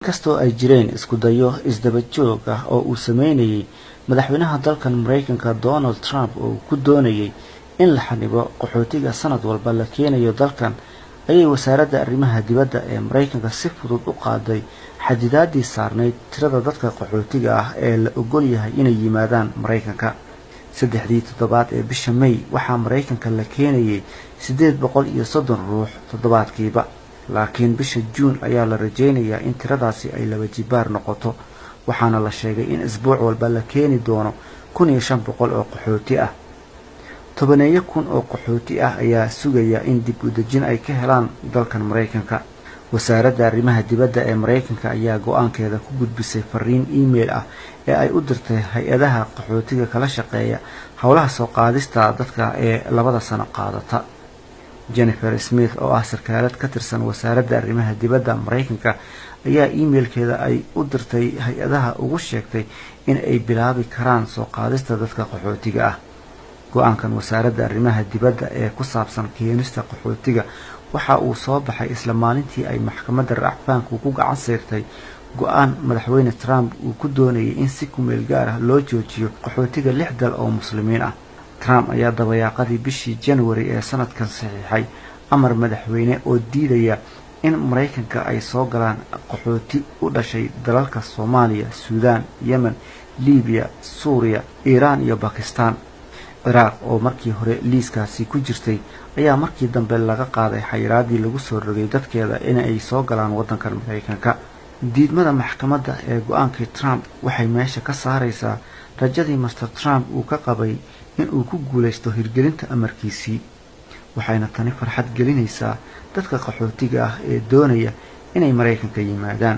inkastoo ay jireen isku dayo isdaba joog ah oo uu sameynayay madaxweynaha dalkan Mareykanka Donald Trump oo ku doonayay in la xanibo qaxootiga sanad walba la keenayo dalkan, ayay wasaaradda arrimaha dibadda ee Mareykanka si fudud u qaaday xadidaadii saarneyd tirada dadka qaxootiga ah ee la ogol yahay inay yimaadaan Mareykanka. 3 toddobaad ee bisha May waxaa Mareykanka la keenayay 830 ruux toddobaadkiiba, laakiin bisha June ayaa la rajeynayaa in tiradaasi ay laba jibaar noqoto, waxaana la sheegay in isbuuc walba la keeni doono 1500 oo qaxooti ah. 10,000 oo qaxooti ah ayaa sugaya in dib u dejin ay ka helaan dalkan Mareykanka. wasaaradda arrimaha dibadda ee Mareykanka ayaa go'aankeeda ku gudbisay fariin email ah ee ay u dirtay hay'adaha qaxootiga kala shaqeeya howlaha soo qaadista dadka ee 2 sano qaadata. Jennifer Smith oo ah sarkaalad ka tirsan wasaaradda arrimaha dibadda Mareykanka ayaa emailkeeda ay u dirtay hay'adaha ugu sheegtay in ay bilaabi karaan soo qaadista dadka qaxootiga ah. go'aankan wasaaradda arrimaha dibadda ee ku saabsan keenista qaxootiga waxa uu soo baxay isla maalintii ay maxkamadda racfaanku ku gacan saartay go'aan madaxweyne Trump uu ku doonayay in si ku meel gaar ah loo joojiyo qaxootiga 6 dal oo muslimiin ah. Trump ayaa dabayaaqadii bishii January ee sanadkan saxiixay amar madaxweyne oo diidaya in Mareykanka ay soo galaan qaxooti u dhashay dalalka Soomaaliya, Suudaan, Yemen, Liibiya, Suuriya, Iiraan iyo Bakistaan. Iraq oo markii hore liiskaasi ku jirtay ayaa markii dambe laga qaaday xayiraadii lagu soo rogay dadkeeda in ay soo galaan waddanka Mareykanka. diidmada maxkamadda ee go'aankii Trump waxay meesha ka saaraysaa rajadii Mr. Trump uu ka qabay in uu ku guuleysto hirgelinta amarkiisii, waxayna tani farxad gelinaysaa dadka qaxootiga ah ee doonaya inay Mareykanka yimaadaan.